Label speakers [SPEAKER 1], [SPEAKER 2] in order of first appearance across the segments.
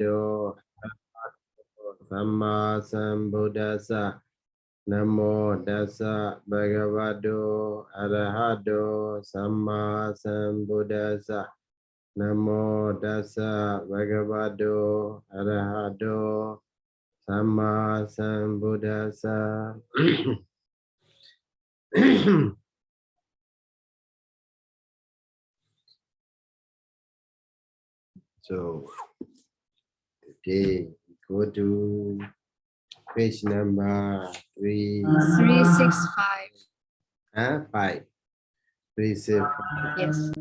[SPEAKER 1] Bhagavato Samma Sambuddhassa Namo Tassa Bhagavato Arahato Samma Sambuddhassa Namo Tassa Bhagavato Arahato Samma Sambuddhassa. So today we go to page number
[SPEAKER 2] 365.
[SPEAKER 1] 5. 365.
[SPEAKER 2] Yes.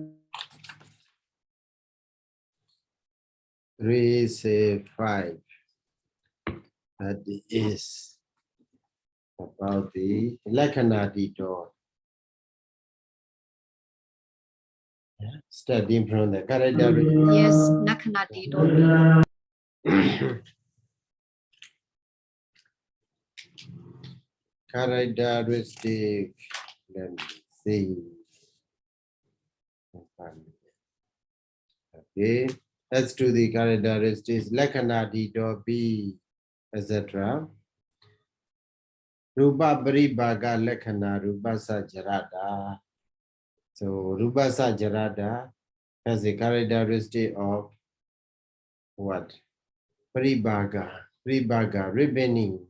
[SPEAKER 1] 365. That is about the Lakanadito. Studying from the character.
[SPEAKER 2] Yes, Nakanadito.
[SPEAKER 1] Characteristic. Let me see. Okay. Let's do the characteristics. Lakanadito B, etc. Rūpavibhatti Lakkhana Rūpasa Jarada. So Rūpasa Jarada has a characteristic of what? Paribhaga, ribbing,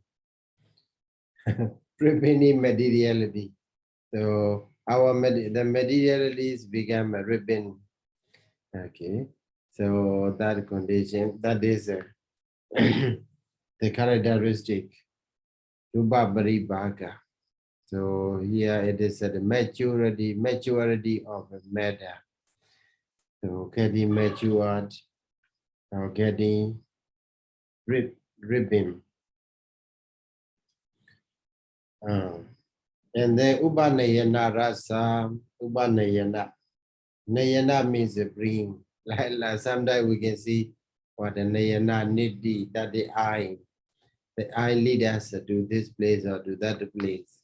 [SPEAKER 1] ribbing materiality. So the materialities become a ribbon. Okay, so that condition, that is the characteristic. Rūpavibhatti. So here it is at the maturity of matter. So getting matured or getting ribbon. And then upanayana rasa, upanayana. Nayana means a bring. Like sometimes we can see what a nayana nidhi, that the eye lead us to this place or to that place.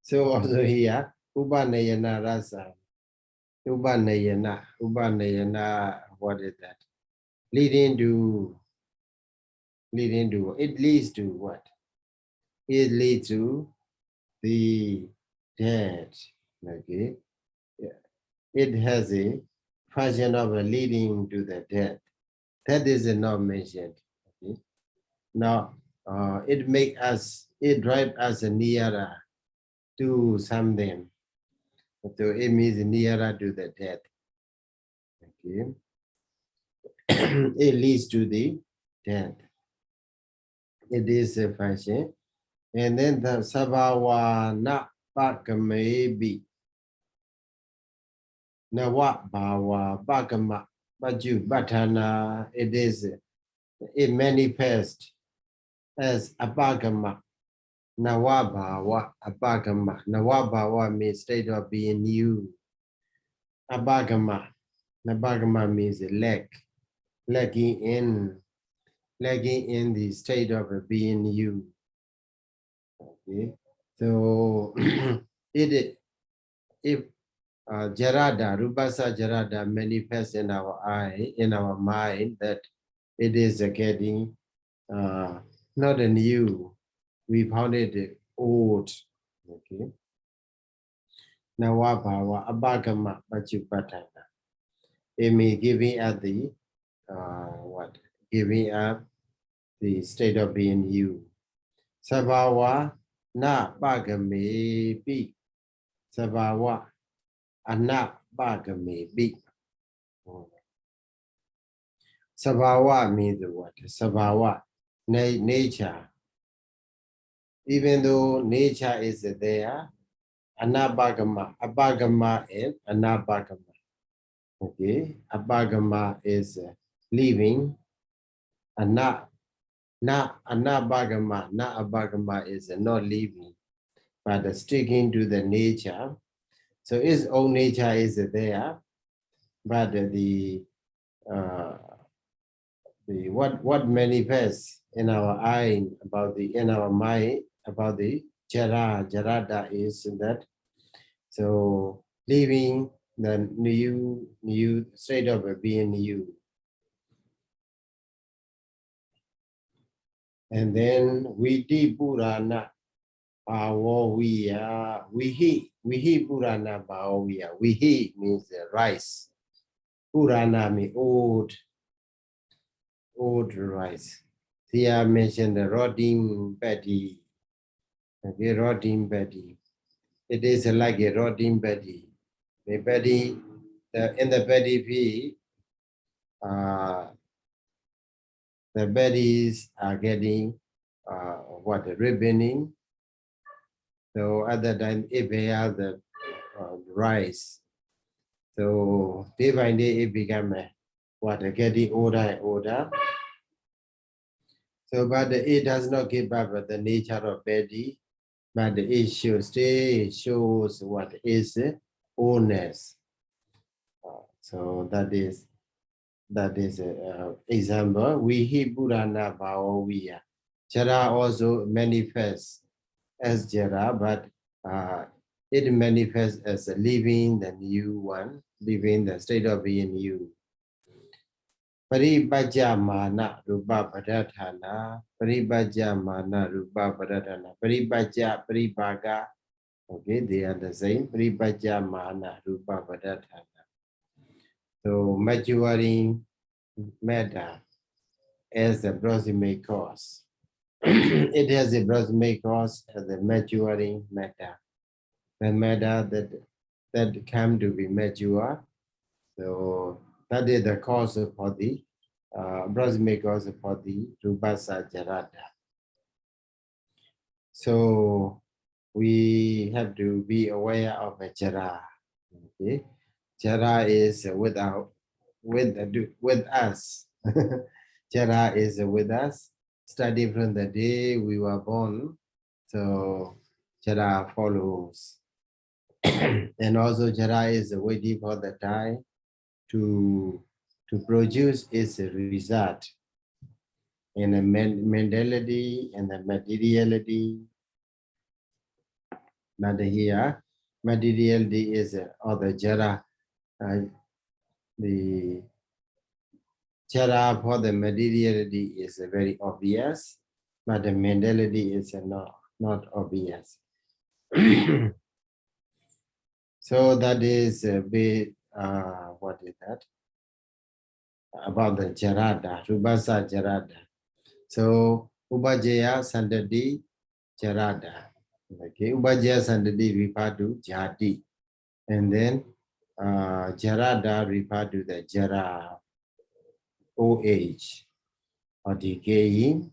[SPEAKER 1] So also here, upanayana rasa. Upanayana, what is that? Leading to, it leads to what? It leads to the dead. Okay. Yeah. It has a function of leading to the death. That is not mentioned. Okay. Now, it drives us nearer to something. So it means nearer to the death. Okay. It leads to the death. It is a function. And then the sabhawa na pakamebi. Nawa bhava pakama baju bhatana. It manifests as apagama. Nawa bhava apagama. Nawa bhava means state of being new. Apagama. Apagama means lacking in the state of being you. Okay, so if jarada, rupasa jarada manifests in our eye, in our mind, that it is getting not a new, we found it old. Okay. Nawabhava abhagama pachupatana. It may giving up the giving up the state of being you. Sabhawa na bhagame pi. Sabhawa ana bhagame pi. Sabhawa means what? Sabhawa, nature. Even though nature is there, anabhagama, abhagama is anabhagama. Okay, abhagama is living, anabhagama is not living, but sticking to the nature. So its own nature is there, but what manifests in our eye in our mind about the jarada is that. So living the new state of being new. And then Viti Purana Bhavaviya. Vihi Purana Bhavaviya. Vihi means rice. Purana means old rice. Here mentioned the rotting paddy. Okay, rotting paddy. It is like a rotting paddy. The paddy, in the paddy field, the berries are getting ripening. So at that time, if they have the rice, so day by day it become getting older and older. So, but it does not give up the nature of berry, but it should stay, shows what is oldness. So that is example. Vihi Purana Bhavaviya. Jara also manifests as Jara, but it manifests as a living the new one, living the state of being new. Paribhajamana rupa padatana, paribhajamana rupa padatana, paribhaja, paribhaga. Okay, they are the same. Paribhajamana rupa padatana. So maturing matter as a proximate cause. It has a proximate cause as a maturing matter. The matter that come to be mature. So that is the cause for the proximate cause for the rupasa jarada. So we have to be aware of a jara. Okay, jara is with us. Jara is with us. Starting from the day we were born, so jara follows. And also jara is waiting for the time to produce its result in the mentality and the materiality. But here, materiality is or the jara. The jara for the materiality is very obvious, but the mentality is not obvious. So that is a bit, what is that? About the jarada, rupasa jarada. So upajaya sandati jarada. Okay, upajaya sandati refer to jati. And then jarada refer to the jara, old age or decaying.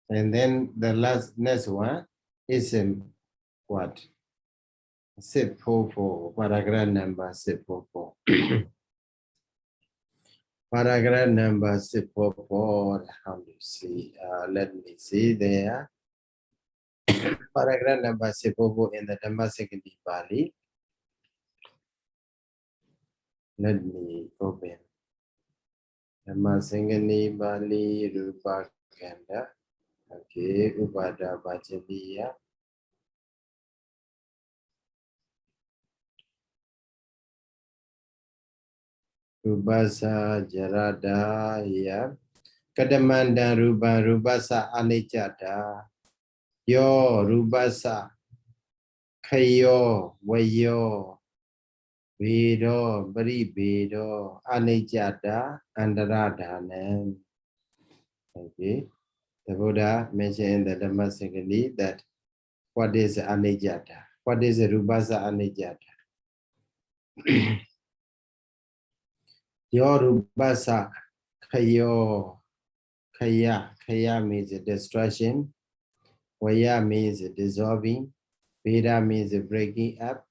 [SPEAKER 1] And then the next one is what? 644, paragraph number 644. Paragraph number 644, how do you see? Let me see there. Paragraph number 644 in the Dhammasaṅgaṇīpāḷi. Let me open. Dhammasaṅgaṇīpāḷi rūpakaṇḍaṃ. Okay, upādābhājanīyaṃ. Rūpasa jarada ya. Kadamanda rūpasa anicca. Yo rūpasa khayo vayo vedo paribhedo anicca andaradhanam. Okay, the Buddha mentioned in the Dhammasaṅgaṇī that what is anicca? What is rūpasa anicca? Yo rūpasa khayo. Khaya means destruction. Vaya means dissolving. Veda means breaking up.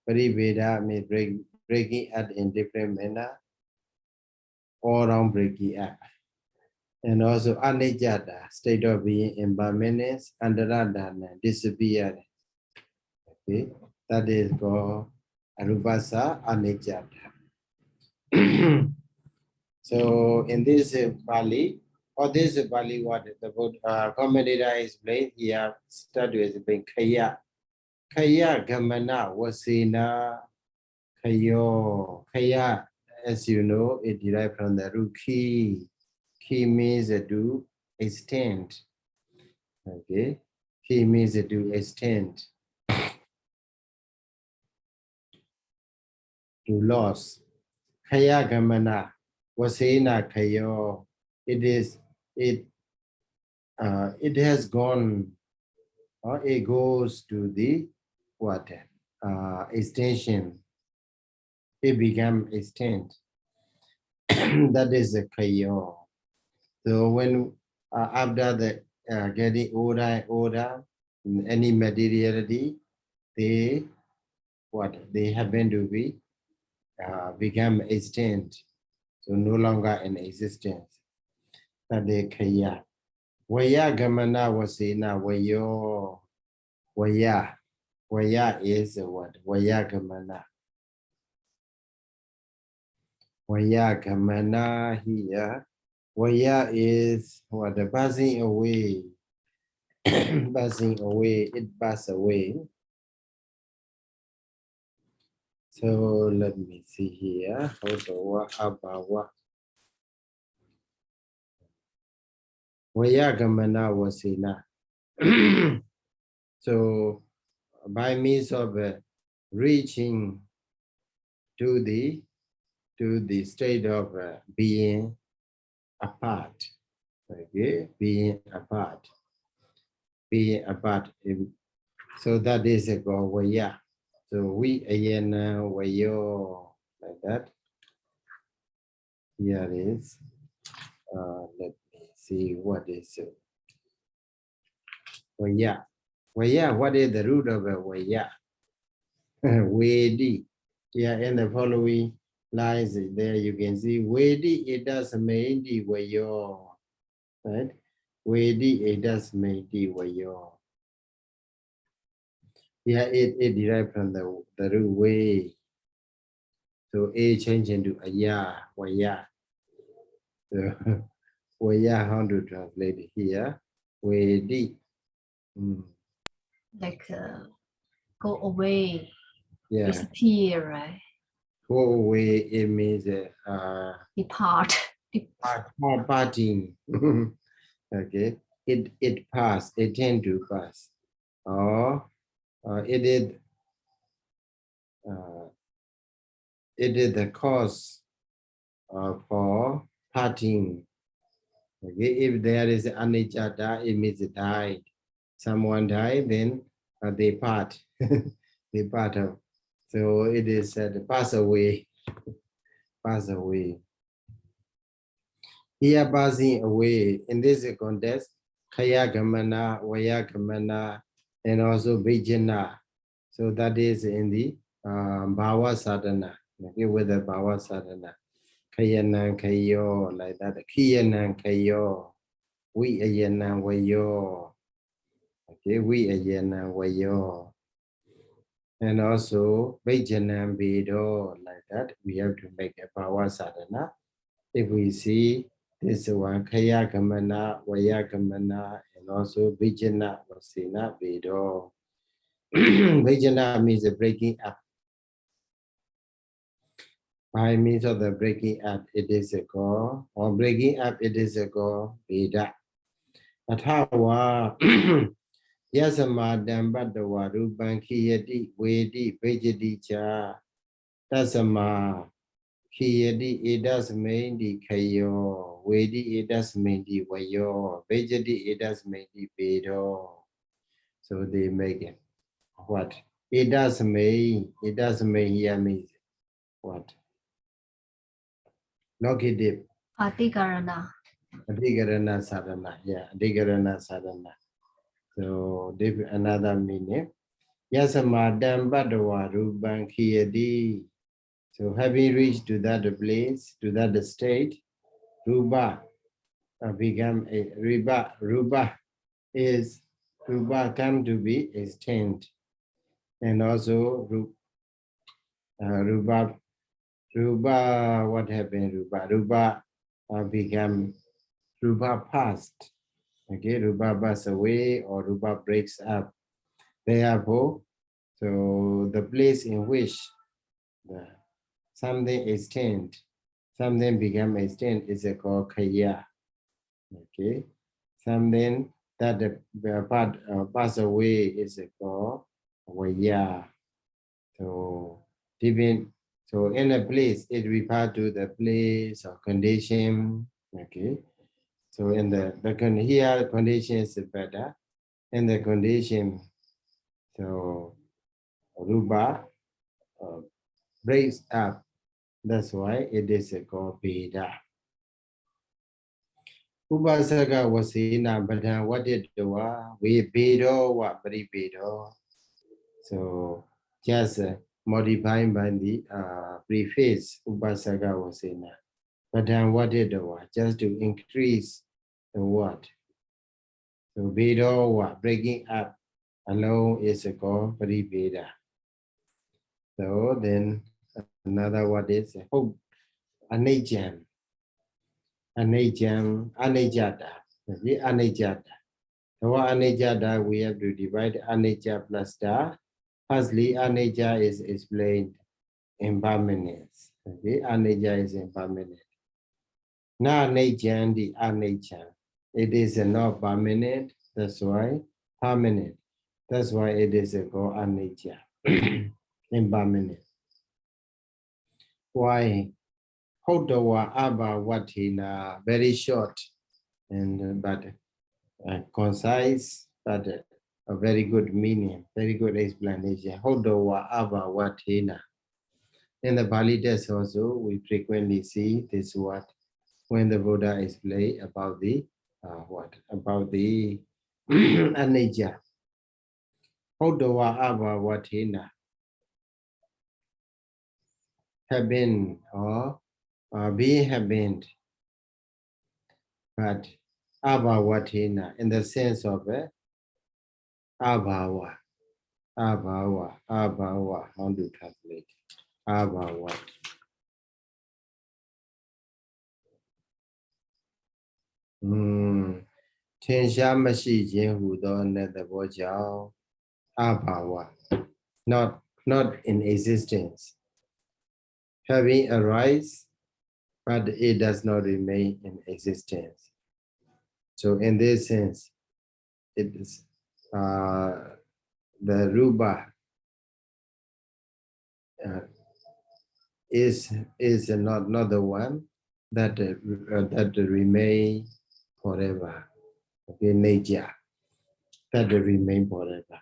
[SPEAKER 1] Paribheda means breaking up in different manner. All around breaking up. And also anicca, state of being, impermanence, andaradhana, disappearance. Okay, that is called arupasa anicca. So in this Pali, or this Pali, what the commentator explained here, started with being kaya. Kaya gamana wasina kayo. Kaya, as you know, it derived from the root ki. Ki means to extend Okay, he means to extend, to loss. Khaya gamana, wasena khayo. It has gone, or it goes to the what? Extension. It became extent. That is a khayo. So when after the getting older and older, any materiality, they happen to be become extinct, so no longer in existence. That they kaya. Vaya gamana wasena vayo. Vaya. Vaya is what? Vaya gamana. Vaya gamana here. Vaya is what? The passing away. Passing away. It passed away. So let me see here. Also, abawa. Vaya gamana wasena. So by means of reaching to the state of being apart, okay, being apart. So that is a go vaya. So we ayana vayo, like that. Here is. Let me see what is vaya. Vaya. What is the root of vaya? Vedi. Yeah, in the following lines there you can see Vedi edasmainti vayo. Right? Vedi edasmainti vayo. Yeah, it derived from the root way. So A change into aya, vaya. So vaya, how to translate it here? Vedi.
[SPEAKER 2] Like go away,
[SPEAKER 1] Yeah.
[SPEAKER 2] disappear, right?
[SPEAKER 1] Go away, it means
[SPEAKER 2] Depart.
[SPEAKER 1] parting. Okay. It pass, it tend to pass. Or it is the cause for parting. Okay, if there is anicca, it means it died. Someone died, then they part. They part of. So it is said pass away. Pass away. Here passing away in this context, khaya gamana, vaya gamana, and also vijana. So that is in the bhava sadhana. Okay, with the bhava sadhana. Khayanan khayo, like that. Khiyanan khayo. We ayanan vayo. Okay, we ayanan vayo. And also vijana vido, like that. We have to make a bhava sadhana. If we see this one, khaya gamana, vaya gamana, and also vijana vasena vido. Vijana means the breaking up. By means of the breaking up, it is a go, or breaking up, it is a go, Veda. Athawa Yasama Dambadawa Rupan Kiyati Vedi Vejadi Cha Tasama Kiyati Edasmendi Kayo Vedi Edasmendi Vayo Vejadi Edasmendi Vedo. So they make it. What? Edasme here means what? Locative.
[SPEAKER 2] Patikarana.
[SPEAKER 1] Adhikarana sadhana. Yeah, adhikarana sadhana. So another meaning. Yasamadam Badawa Rupan Kiyadi. So having reached to that place, to that state, Rupa become a Rupa. Rupa is Rupa come to be extinct. And also Rupa, what happened? Rupa become Rupa past. Okay, Rupa pass away or Rupa breaks up. Therefore, so the place in which something extinct, something become extinct is called kaya. Okay, something that the part pass away is called Vaya. So even so in a place it refers to the place or condition. Okay. So in the here condition is better. In the condition, so Rupa breaks up. That's why it is called Veda. Upasaka wasina badhan wadidwa we bedo wa paribedo. So just modifying by the preface Upasaka wasina badhan wadidwa just to increase the word. So bedo wa breaking up alone is called paribeda. So then another word is hope anijam. Anijam, anijata. The anijata. The word anijata, we have to divide anija plus ta. Firstly, anija is explained impermanence. Okay, anija is impermanent. Na anijam, the anijam. It is not permanent, that's why permanent. That's why it is called anija. Impermanent. Why? Hodawa Abba Watina, very short and but concise, but a very good meaning, very good explanation. Hodawa Abba Watina. In the Pali text also, we frequently see this word when the Buddha explains about the about the anija. Hodawa Abba Watina. Have been or being have been, but abhavatina in the sense of abhava, how to translate abhava? Tensha mashi jin hu do ne the bojiao abhava, not in existence. Having arise, but it does not remain in existence. So in this sense, it is the rupa is not the one that that remain forever. Okay, nature that remain forever.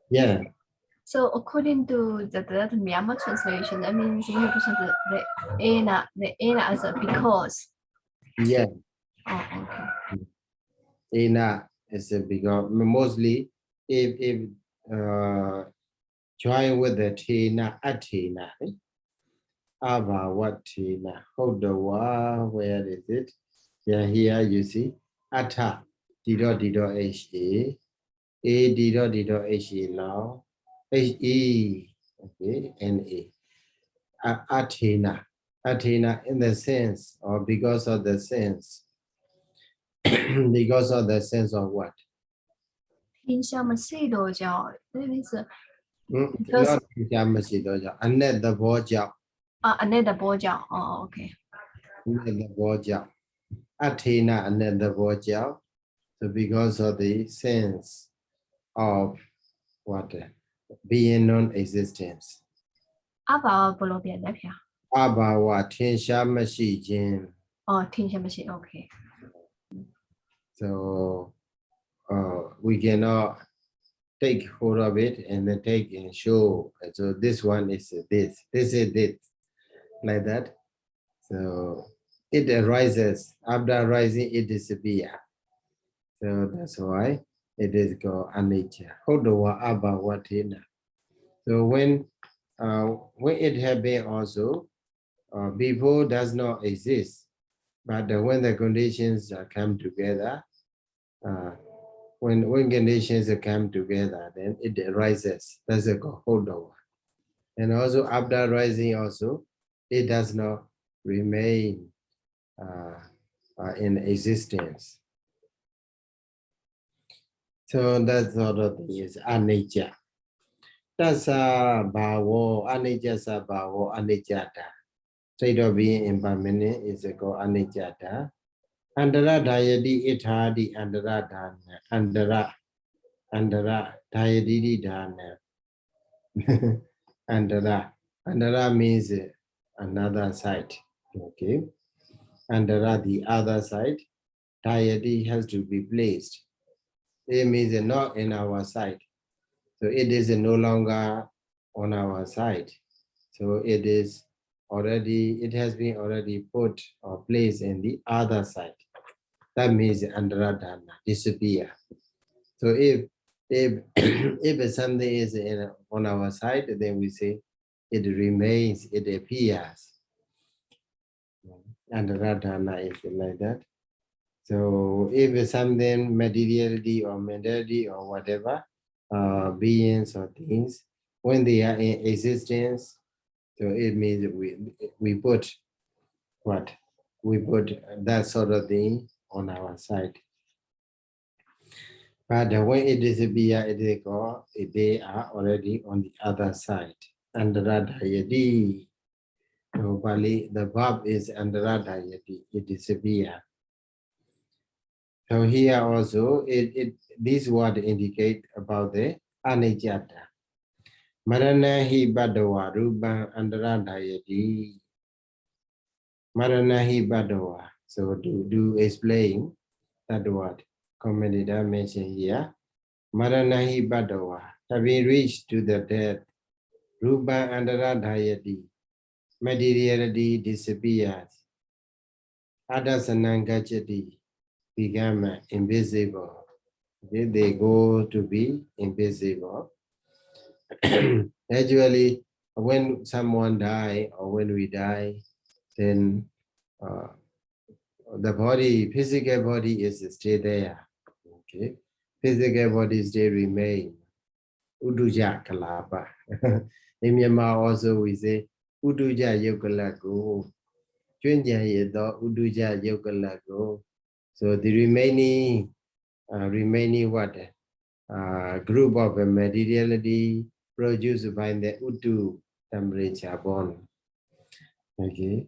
[SPEAKER 1] Yeah.
[SPEAKER 2] So according to the Myanmar translation, that means we have to say the ena as a because.
[SPEAKER 1] Yeah.
[SPEAKER 2] Oh, okay.
[SPEAKER 1] Ena is a because mostly if join with the tina atina. Ava what tina? Hodawa, where is it? Yeah, here you see ata dido ha dido ha now he okay na Athena in the sense or because of the sense because of the sense of what?
[SPEAKER 2] That means
[SPEAKER 1] Not Anet the boja.
[SPEAKER 2] another boja. Oh, okay.
[SPEAKER 1] The boja. Athena Anet the boja. So because of the sense of what being non-existence.
[SPEAKER 2] Abba bolo bien that here.
[SPEAKER 1] Abba wa tinsha mashi jin.
[SPEAKER 2] Oh, tinsha mashi. Okay.
[SPEAKER 1] So we cannot take hold of it and then take and show. So this one is this is it, like that. So it arises. After arising, it disappears. So that's why it is called anicca. Hodawa abba watina. So when it happens also, before does not exist, but when the conditions come together, when conditions come together, then it arises. That's called hodawa. And also after rising also, it does not remain in existence. So that's sort of thing is anicca. That's bhavo, anicca sa bhavo, anicca. State of being impermanent is called anicca. Andara dayadi ithadi andara dana. Andara dayadi dana. Andara means another side. Okay. Andara, the other side. Dayadi has to be placed. It means not in our side. So it is no longer on our side. So it is already, it has been already put or placed in the other side. That means andaradana, disappear. So if if something is on our side, then we say it remains, it appears. Andaradana is like that. So if something materiality or mentality or whatever, beings or things, when they are in existence, so it means we put what? We put that sort of thing on our side. But when it disappears, they are already on the other side. Andaradayati. So Pali, the verb is andaradayati, it disappears. So here also, this word indicate about the anicca. Maranahi badawa rupan andaradayati. Maranahi badawa. So do explain that word. Commentator mentioned here. Maranahi badawa. Having reached to the death, rupan andaradayati. Materiality disappears. Adasanangachati become invisible. Okay, they go to be invisible. Actually, when someone die or when we die, then the body, physical body is still there. Okay, physical body still remain. Uduja kalapa. In Myanmar also we say Uduja yokalaku. Chunja yedo Uduja yokalaku. So the remaining what? Group of materiality produced by the Udu temperature born. Okay.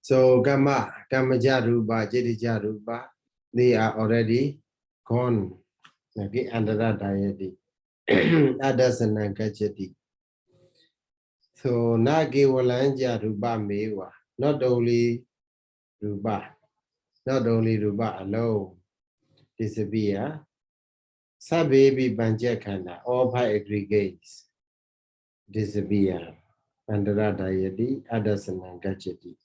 [SPEAKER 1] So Kama Jarupa, Jedija Rupa, they are already gone. Okay, under that diety. Adasanangachati. So Nagi Walanja Rupa Mewa, not only Rupa alone disappear. Sabebi Banjakana, all by aggregates disappear. Andaradayati, Adasanangachati.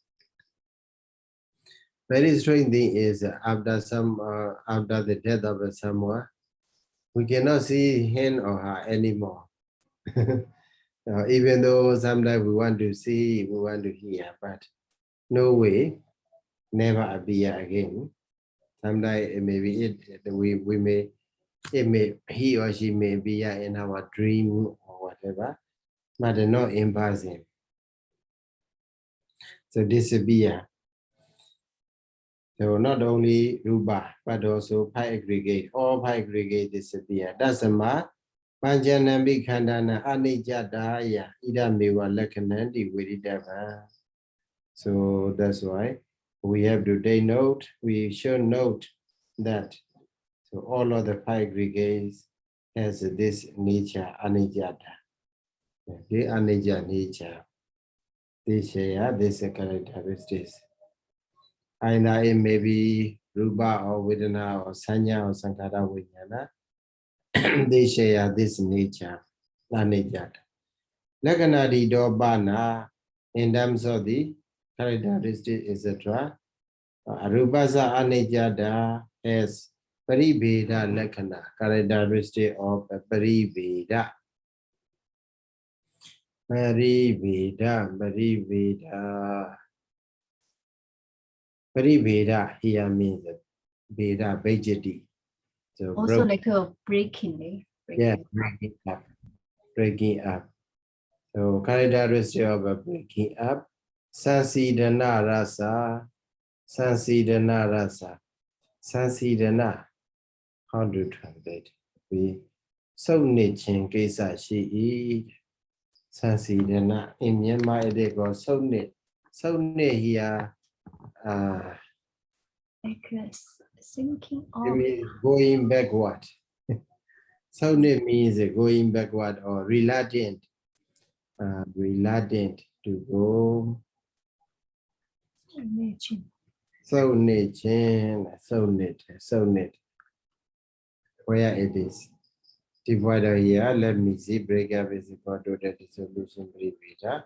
[SPEAKER 1] Very strange thing is after the death of someone, we cannot see him or her anymore. Even though sometimes we want to see, we want to hear, but no way, never appear again. Sometimes maybe he or she may be in our dream or whatever, but not in person. So disappear. So not only rupa, but also pi aggregate. All pi aggregate disappear. That's a ma. Panjanambi khandana anijadaya idamewa lakhanandi viridava. So that's why we have to take note. We should note that so all of the pi aggregates has this nature anijada. Okay, anija nature. This share this characteristics. Either it may be rupa or vedana or sanya or sankara vijnana. They share this nature, anijada. Laganadi dobana, in terms of the characteristics, etc. Arupasa anijada has paribheda lakana, characteristic of paribheda. Paribheda here means Veda, Vejati. So
[SPEAKER 2] Also like a breaking.
[SPEAKER 1] Yeah, breaking up. So characteristic of a breaking up. Sansidana rasa. Sansidana. How to translate? We so nichin kesa shi. Sansidana. In Myanmar it is called so nit. So here,
[SPEAKER 2] like sinking
[SPEAKER 1] it
[SPEAKER 2] off.
[SPEAKER 1] means going backward. So means going backward or reluctant, reluctant to go. So net. Where it is. Divided here, let me see, break up is equal to the dissolution beta.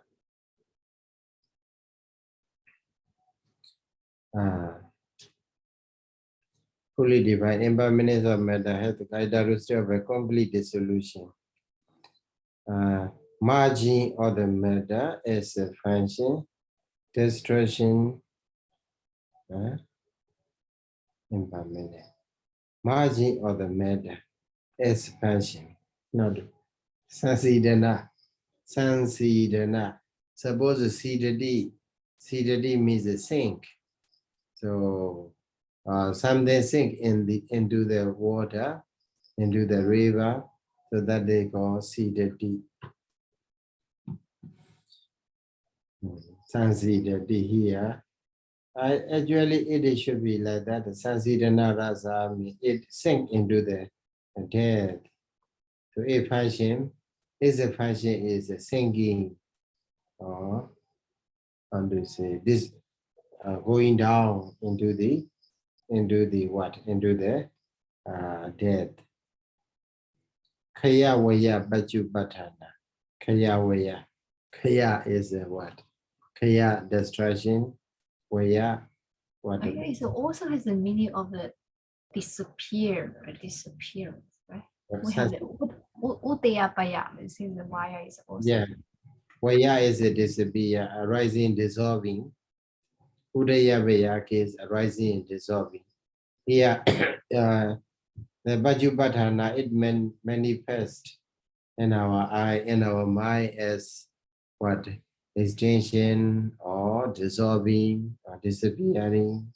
[SPEAKER 1] Fully divine impermanence of matter has the characteristic of a complete dissolution. Margin of the matter is a function, destruction, impermanence. Margin of the matter is function, not sansidana. Suppose sidati means a sink. So something sink into the water, into the river, so that they call sidati. Sansidati here. Actually, it should be like that. Sansidana rasa means it sink into the dead. So a function is a sinking, or how to say this, going down into the what? Into the death. Kaya waya baju batana. Kaya waya. Kaya is what? Kaya destruction. Waya what?
[SPEAKER 2] It also has the meaning of the disappearance, right? We have the udayapaya, since the maya is also.
[SPEAKER 1] Yeah. Waya is a disappear, arising, dissolving. Udayapaya is arising and dissolving. Here, the Bajupatthana, it manifests in our eye, in our mind as what? Extinction or dissolving or disappearing.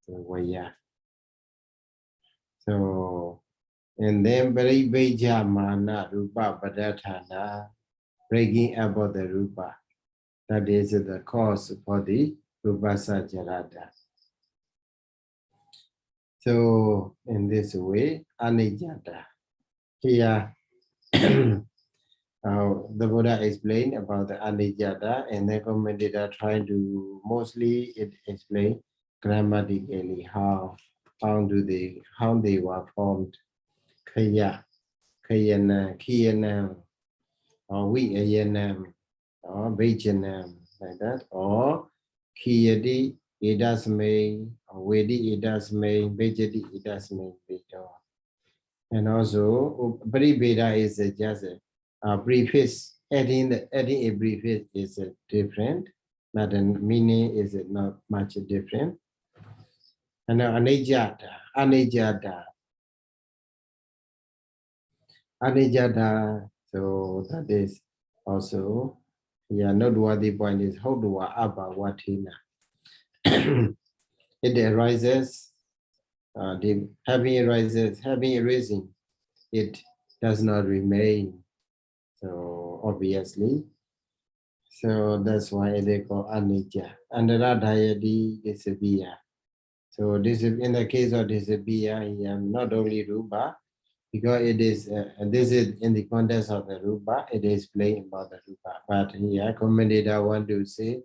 [SPEAKER 1] So, yeah. So, and then Paribhajamana rūpavibhatti, breaking up of the rupa. That is the cause for the rupasa jarada. So, in this way, anijata. Here, the Buddha explained about the anijata, and the commentator trying to mostly explain grammatically how they were formed. Kaya, Kiyanam, or Viyanam, or Vajanam, like that, or Kiyadi Edasme, or Vedi Edasme, Vejadi Edasme, Vedo. And also, Paribheda is just a preface. Adding a preface is different, but the meaning is not much different. And now anijata. So that is also, noteworthy point is how do abba watina. It arises, having arisen, it does not remain. So obviously, so that's why they call anicca. Andaradayadi disappear. So this is in the case of disappear, not only rupa, because it is this is in the context of the rupa, it is playing about the rupa. But here, commentator want to say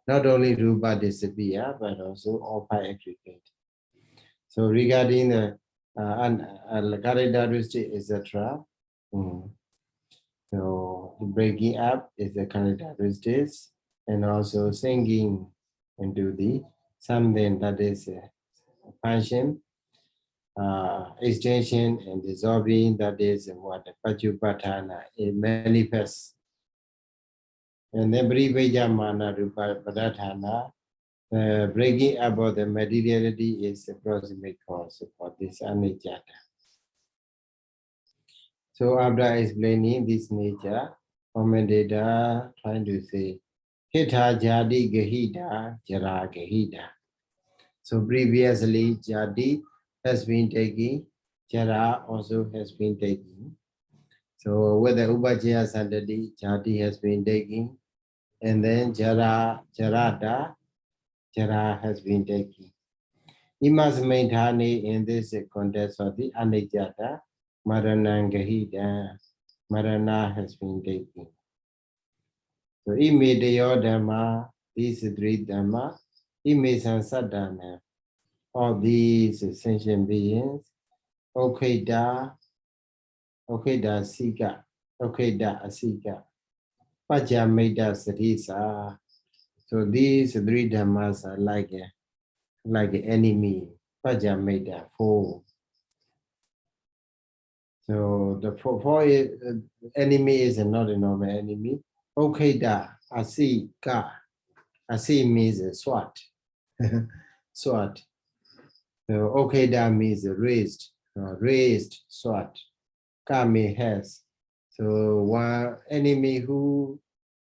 [SPEAKER 1] not only rupa disappear, but also all aggregate. So regarding the characteristic, etc. So breaking up is the characteristics, and also sinking into the something that is a function, extension and dissolving, that is what the Pajupatthana, it manifests. And then Paribhajamana Rūpavibhatti, breaking up of the materiality is the proximate cause for this anicca. So after explaining this nature, commentator trying to say, Hita Jadi Gahita Jara Gahita. So previously Jadi has been taking, Jara also has been taking. So with the Upajaya Santati, Jadi has been taking, and then Jara has been taken. He must maintain in this context of the Anijata, Maranangahida, Marana has been taken. So he made the Dhamma, these three Dhamma, he made some sadhana. All these sentient beings, Okeda Sika, Okeda Asika, Pajameda Sarisa. So these three Dhammas are like an enemy, Pajameda, foe. So the foe enemy is not a normal enemy. Okeda Asika, Asi means sword. Sword. So Okeda means raised sword. Kami has. So one enemy who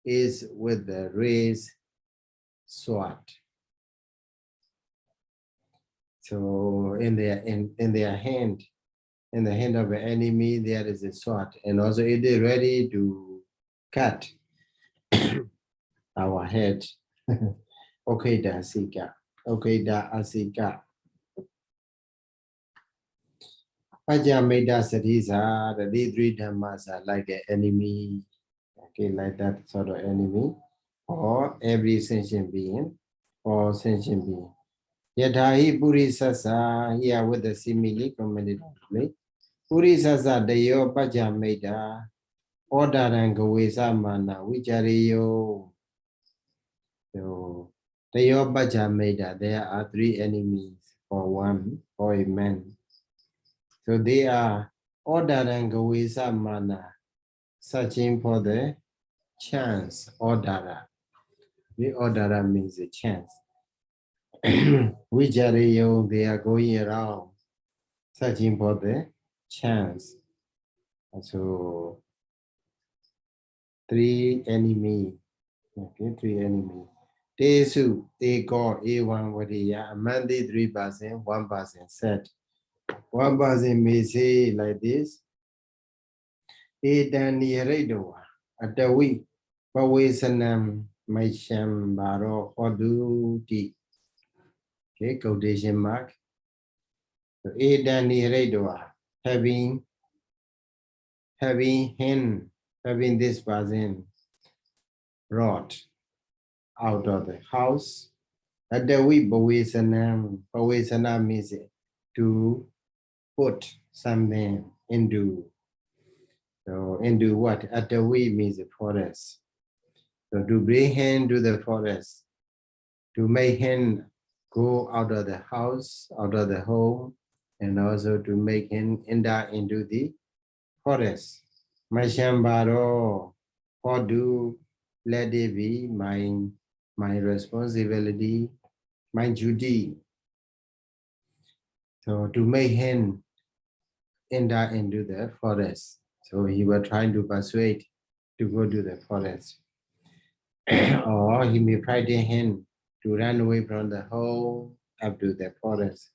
[SPEAKER 1] is with the raised sword. So in their hand, in the hand of an enemy, there is a sword. And also it is ready to cut our head. Okeda Asika. Okeda Asika. Pajameda Sadisa, the three Dhammas are like an enemy, okay, like that sort of enemy, or every sentient being, or sentient being. Yatahi Purisasa, here with the simile commented on Purisasa, the yo Pajameda, Odarangawesa Mana, Vichariyo. So, the yo Pajameda, there are three enemies for one, for a man. So they are Odarangawesa Mana, searching for the chance, Odara. The Odara means a chance. Vijarayo, they are going around, searching for the chance. So three enemies. Okay, three enemies. Tesu, Eko, A1, Vadiya, Amandi 3%, 1% said. 1% may say like this. Edani Redoa, Atawi, Pawesanam, Maisham Baro, Oduti. Okay, quotation mark. So Edani Redoa, having this person brought out of the house. Atawi Pawesanam means to put something into. So into what? Atawi means the forest. So to bring him to the forest, to make him go out of the house, out of the home, and also to make him enter into the forest. Mashambaro, how do let it be my responsibility, my duty. So to make him enter into the forest. So he was trying to persuade to go to the forest. Or he may frighten him to run away from the home up to the forest.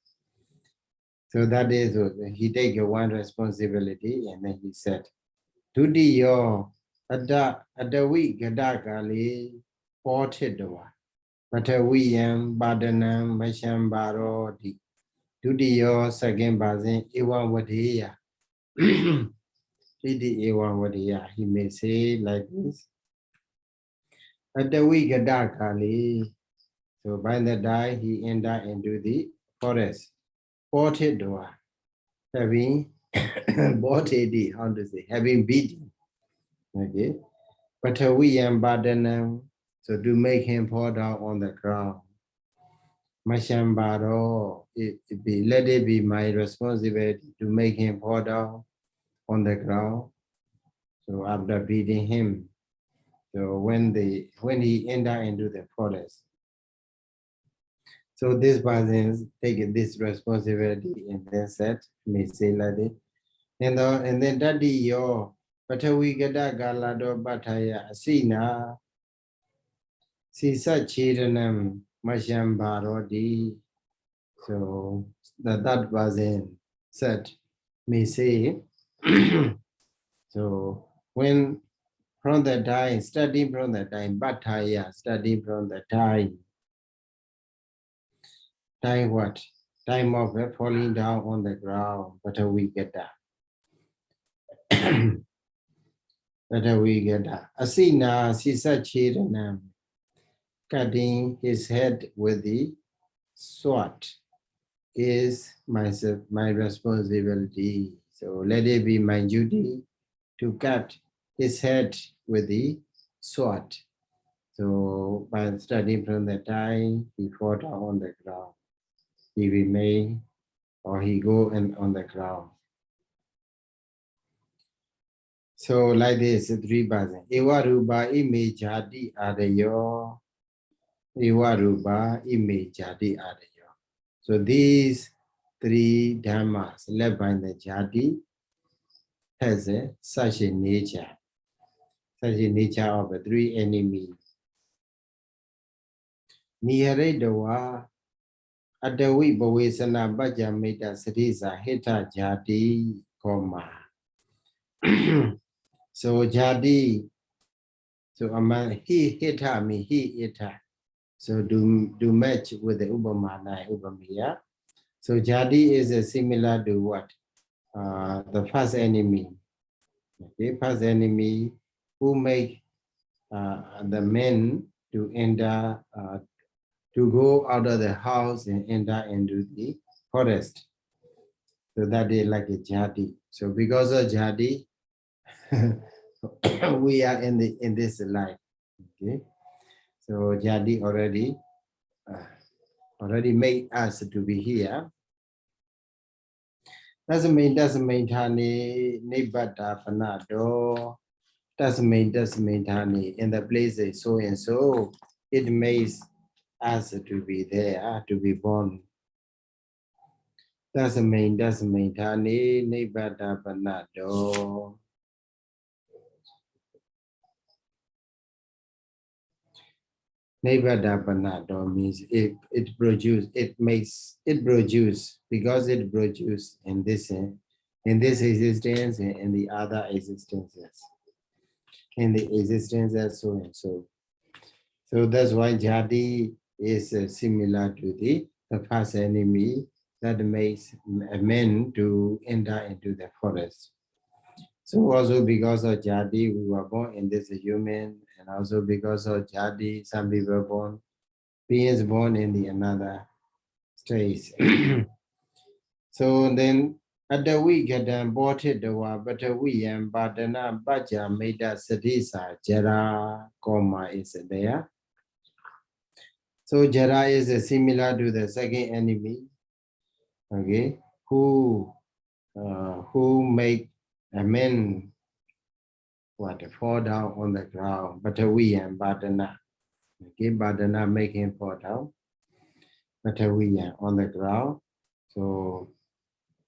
[SPEAKER 1] So that is what he take one responsibility, and then he said, Tudiyo adawi gadakali portidwa patawiyam badanam mashambarodi. Tudiyo second basin ewan wadiya. He may say like this. Adawi gadakali. So by the time he entered into the forest, ported door, having ported, how to say, having beaten. Okay. Patawiyam badanam, so to make him fall down on the ground. Mashambaro, let it be my responsibility to make him fall down on the ground. So after beating him, so when he entered into the forest, so this person take this responsibility and then said, may say like this. And then daddy yo Patawi Gada Galado Bataya Asina Sisa Chiranam Mashambarodi. So that person said, may say, so when from the time, starting from the time, Bhattaya, starting from the time. Time what? Time of falling down on the ground, better we get that. Better we get that. Asina Sisa Chiranam, cutting his head with the sword is my responsibility. So let it be my duty to cut his head with the sword. So by starting from the time he fought on the ground, he remain or he go and on the ground. So like this, 3 verses. Ewa rupa ime jati adayo. Ewa rupa ime jati adayo. So these 3 dhammas led by the jati has such a nature of 3 enemies. Nihare Adawi Bhavesana Bhajamita Srisa Hita Jati Koma. So Jadi, so he hita me, he hita. So do match with the Ubamana Ubamiya. So Jadi is similar to what? The first enemy. Okay, first enemy who make the men to enter to go out of the house and enter into the forest. So that is like a jadi. So because of jadi, we are in this life. Okay. So jadi already made us to be here. Doesn't mean tani nibbata panado. Doesn't mean tani in the place is so and so. It makes us to be there, to be born. Doesn't mean tani nibbata panado. Nibbata panado means it produce because it produce in this existence and in the other existences. In the existences so and so. So that's why jadi is similar to the first enemy that makes men to enter into the forest. So also because of jadi, we were born in this human, and also because of jadi, some people beings born in the another stage. So then at the week at the aborted the war, but we and Badana Baja made us Sadisa, Jara, comma is there. So Jara is similar to the second enemy, okay, who make a man fall down on the ground, but we and Badana, okay, Badana make him fall down, but we on the ground, so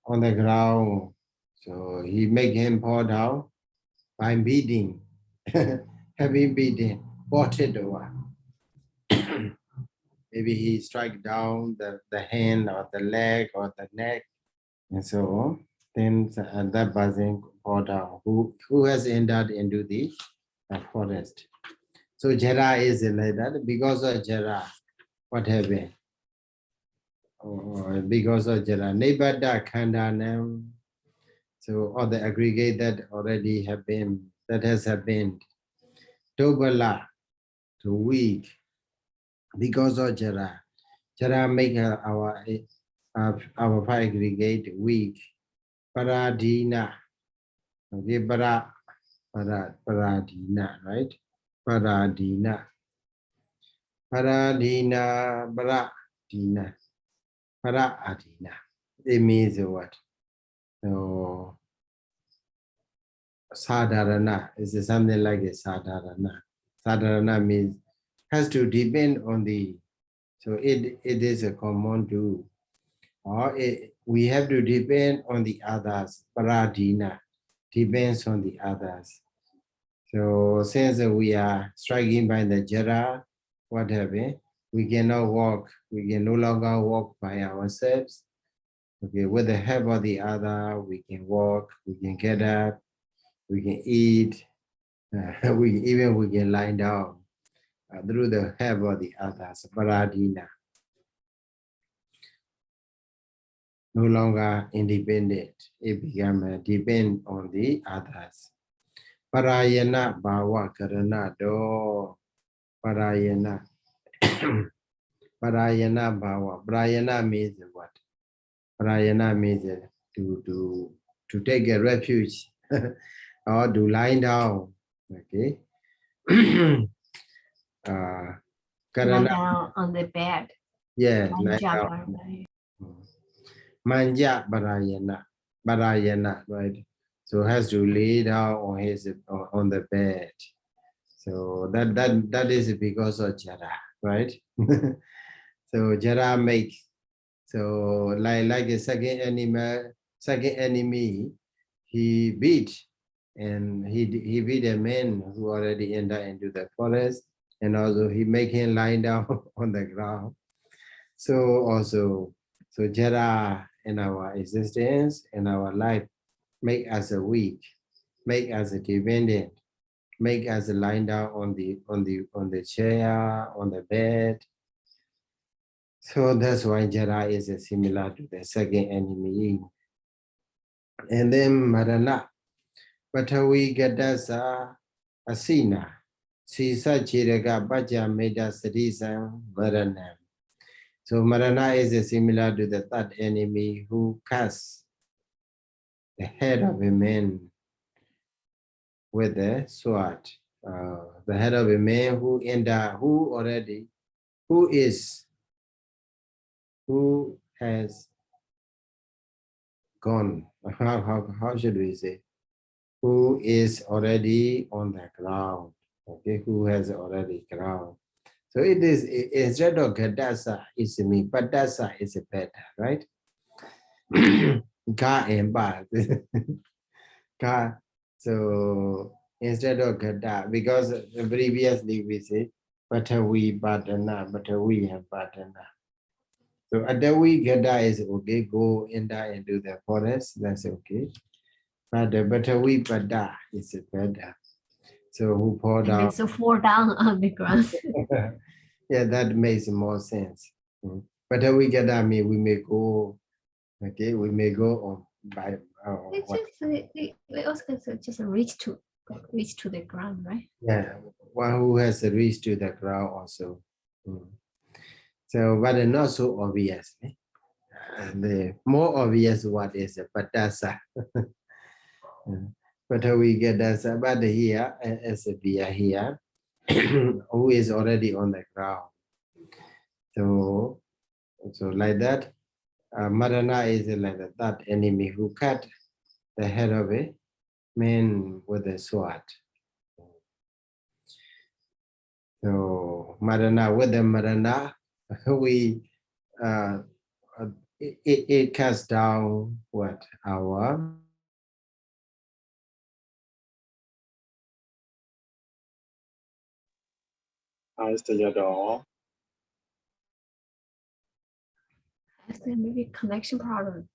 [SPEAKER 1] on the ground, so he make him fall down by beating, heavy beating, botted over. Maybe he strike down the hand or the leg or the neck, and so on. Then that person fall down, who has entered into the forest. So Jara is like that. Because of Jara, what happened? Because of Jara, Nibbata Khandanam. So all the aggregate that already have been, that has happened. Tobala, to weak. Because of Jara. Jara make our 5 aggregate weak. Paradina. Okay, paradina, right? Paradina. Paradina. It means what? So sadharana is something like a sadharana. Sadharana means has to depend on the, so it is a common to, or we have to depend on the others. Paradina depends on the others. So since we are striking by the jara, what happened? We cannot walk. We can no longer walk by ourselves. Okay, with the help of the other, we can walk, we can get up, we can eat, We can lie down through the help of the others. Paradina. No longer independent. It become depend on the others. Parayana bhava karana do. Parayana. Parayana bhava. Parayana means what? Parayana means to take a refuge or to lie down. Okay.
[SPEAKER 2] Lie
[SPEAKER 1] Karana.
[SPEAKER 2] down on the bed.
[SPEAKER 1] Yeah, lie
[SPEAKER 2] Manja
[SPEAKER 1] down.
[SPEAKER 2] paradaya.
[SPEAKER 1] Manja parayana. Parayana, right? So has to lay down on the bed. So that is because of jara, right? So jara makes, so like a second enemy, he beat, and he beat a man who already entered into the forest, and also he make him lie down on the ground. So also, so jara in our existence, in our life, make us a weak, make us a dependent, make us lie down on the chair, on the bed. So that's why jara is similar to the second enemy. And then marana, patavi gadasa asina, sisa chiraga baja meda sadisam marana. So marana is similar to the third enemy who cuts the head of a man with a sword. The head of a man who has gone. How should we say? Who is already on the ground. Okay, who has already ground. So it is, instead of gadasa is me, padasa is better, right? Ga and ba. Ga. So instead of gada, because previously we say patavi have badana. So adawi gada is okay, go enter into the forest, that's okay. But the patavi pada is better. So who pour
[SPEAKER 2] It
[SPEAKER 1] down?
[SPEAKER 2] means to fall down on the ground.
[SPEAKER 1] Yeah, that makes more sense. Patavi gada mean we may go, okay, we may go on by
[SPEAKER 2] We also can just reach to the ground, right?
[SPEAKER 1] yeah, one who has reached to the ground also. So, but not so obvious. The more obvious one is Patasa. But we get that, but here, as we are here, who is already on the ground. So like that, Marana is like that enemy who cut the head of a man with a sword. So Marana, with the Marana, we it cuts down what our
[SPEAKER 2] I think maybe connection problem.